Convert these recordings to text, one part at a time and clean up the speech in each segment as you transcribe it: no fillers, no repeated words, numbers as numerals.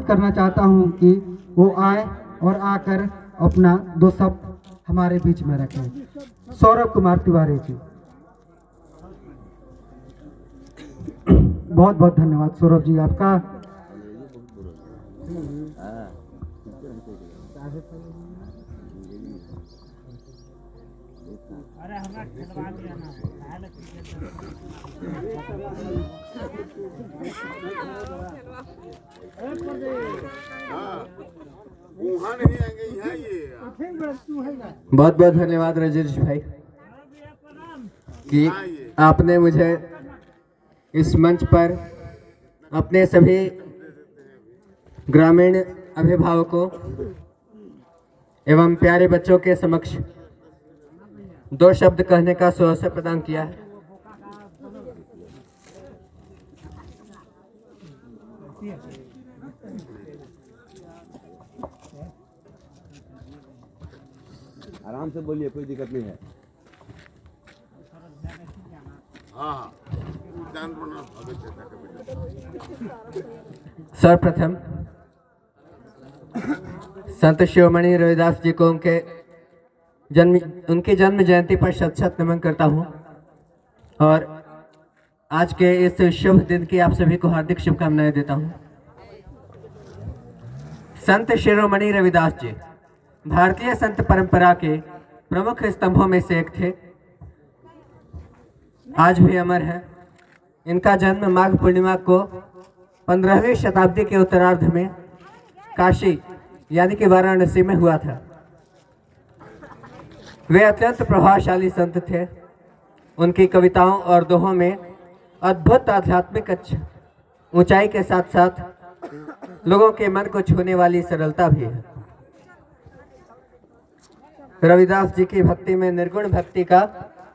अनुरोध करना चाहता हूं कि वो आए और आकर अपना दो शब्द हमारे बीच में रखें। सौरभ कुमार तिवारी जी, बहुत बहुत धन्यवाद सौरभ जी आपका। अरे हमरा खिलवा दिया ना बहुत बहुत धन्यवाद राजेश भाई कि आपने मुझे इस मंच पर अपने सभी ग्रामीण अभिभावकों एवं प्यारे बच्चों के समक्ष दो शब्द कहने का सुअवसर प्रदान किया है। आराम से बोलिए, कोई दिक्कत नहीं है। सर्वप्रथम संत शिरोमणि रविदास जी को उनकी जन्म जयंती पर शत शत नमन करता हूं और आज के इस शुभ दिन की आप सभी को हार्दिक शुभकामनाएं देता हूं। संत शिरोमणि रविदास जी भारतीय संत परंपरा के प्रमुख स्तंभों में से एक थे, आज भी अमर है। इनका जन्म माघ पूर्णिमा को 15वीं शताब्दी के उत्तरार्ध में काशी यानी कि वाराणसी में हुआ था। वे अत्यंत प्रभावशाली संत थे। उनकी कविताओं और दोहों में अद्भुत आध्यात्मिक ऊंचाई के साथ साथ लोगों के मन को छूने वाली सरलता भी है। रविदास जी की भक्ति में निर्गुण भक्ति का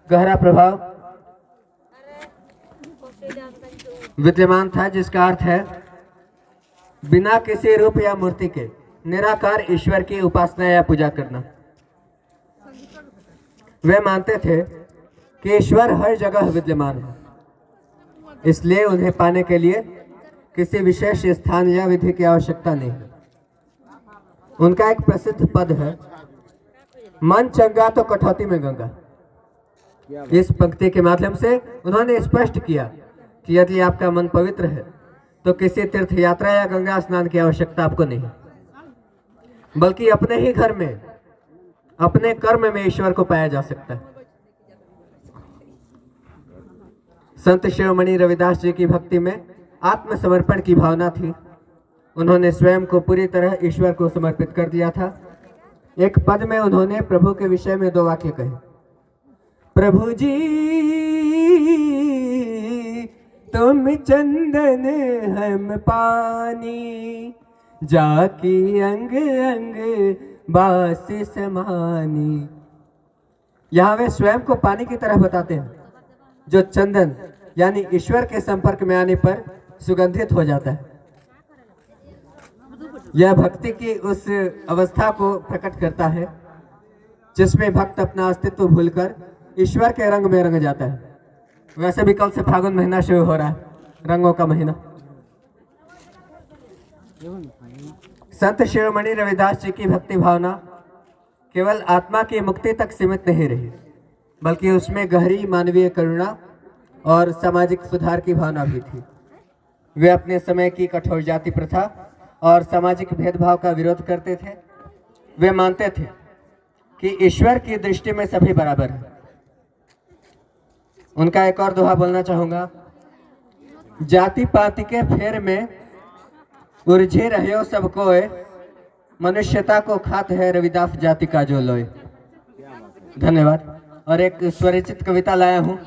गहरा प्रभाव विद्यमान था, जिसका अर्थ है बिना किसी रूप या मूर्ति के निराकार ईश्वर की उपासना या पूजा करना। वे मानते थे कि ईश्वर हर जगह विद्यमान है, इसलिए उन्हें पाने के लिए किसी विशेष स्थान या विधि की आवश्यकता नहीं है। उनका एक प्रसिद्ध पद है, मन चंगा तो कठौती में गंगा। इस पंक्ति के माध्यम से उन्होंने स्पष्ट किया कि यदि आपका मन पवित्र है तो किसी तीर्थ यात्रा या गंगा स्नान की आवश्यकता आपको नहीं, बल्कि अपने ही घर में अपने कर्म में ईश्वर को पाया जा सकता है। संत शिरोमणि रविदास जी की भक्ति में आत्मसमर्पण की भावना थी। उन्होंने स्वयं को पूरी तरह ईश्वर को समर्पित कर दिया था। एक पद में उन्होंने प्रभु के विषय में दो वाक्य कहे, प्रभु जी तुम चंदन हम पानी, जाकी अंग अंग बास समानी। यहाँ वे स्वयं को पानी की तरह बताते हैं, जो चंदन यानी ईश्वर के संपर्क में आने पर सुगंधित हो जाता है। यह भक्ति की उस अवस्था को प्रकट करता है जिसमें भक्त अपना अस्तित्व भूलकर ईश्वर के रंग में रंग जाता है। वैसे भी कल से फागुन महीना शुरू हो रहा है, रंगों का महीना। संत शिरोमणि रविदास जी की भक्ति भावना केवल आत्मा की मुक्ति तक सीमित नहीं रही, बल्कि उसमें गहरी मानवीय करुणा और सामाजिक सुधार की भावना भी थी। वे अपने समय की कठोर जाति प्रथा और सामाजिक भेदभाव का विरोध करते थे। वे मानते थे कि ईश्वर की दृष्टि में सभी बराबर हैं। उनका एक और दोहा बोलना चाहूंगा, जाति पाति के फेर में उलझे रहे सब कोय, मनुष्यता को खात है रविदास जाति का जो लोय। धन्यवाद। और एक स्वरचित कविता लाया हूं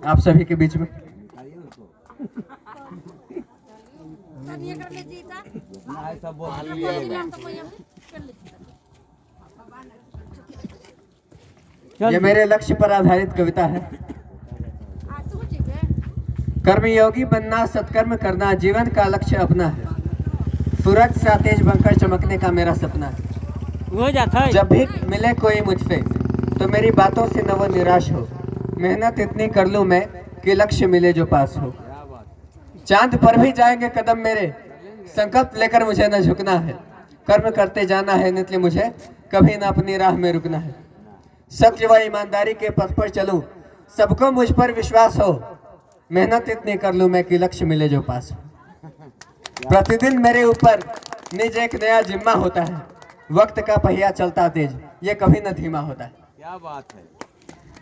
आप सभी के बीच में। ये मेरे लक्ष्य पर आधारित कविता है। कर्मयोगी बनना, सत्कर्म करना जीवन का लक्ष्य अपना है। सूरज सा तेज बनकर चमकने का मेरा सपना है। हो जाता है। जब भी मिले कोई मुझसे तो मेरी बातों से न वो निराश हो। मेहनत इतनी कर लूं मैं कि लक्ष्य मिले जो पास हो। चांद पर भी जाएंगे कदम मेरे, संकल्प लेकर मुझे न झुकना है। कर्म करते जाना है नित्य मुझे, कभी न अपनी राह में रुकना है। सत्य व ईमानदारी के पथ पर चलूं, सबको मुझ पर विश्वास हो। मेहनत इतनी कर लूं मैं कि लक्ष्य मिले जो पास हो। प्रतिदिन मेरे ऊपर निज एक नया जिम्मा होता है। वक्त का पहिया चलता तेज, ये कभी न धीमा होता है। क्या बात है।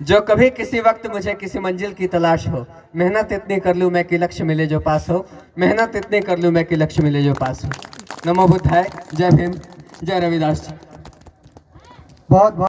जो कभी किसी वक्त मुझे किसी मंजिल की तलाश हो, मेहनत इतनी कर लूं मैं कि लक्ष्य मिले जो पास हो। मेहनत इतनी कर लूं मैं कि लक्ष्य मिले जो पास हो। नमो बुद्धाय। जय भीम, जय रविदास जी। बहुत बहुत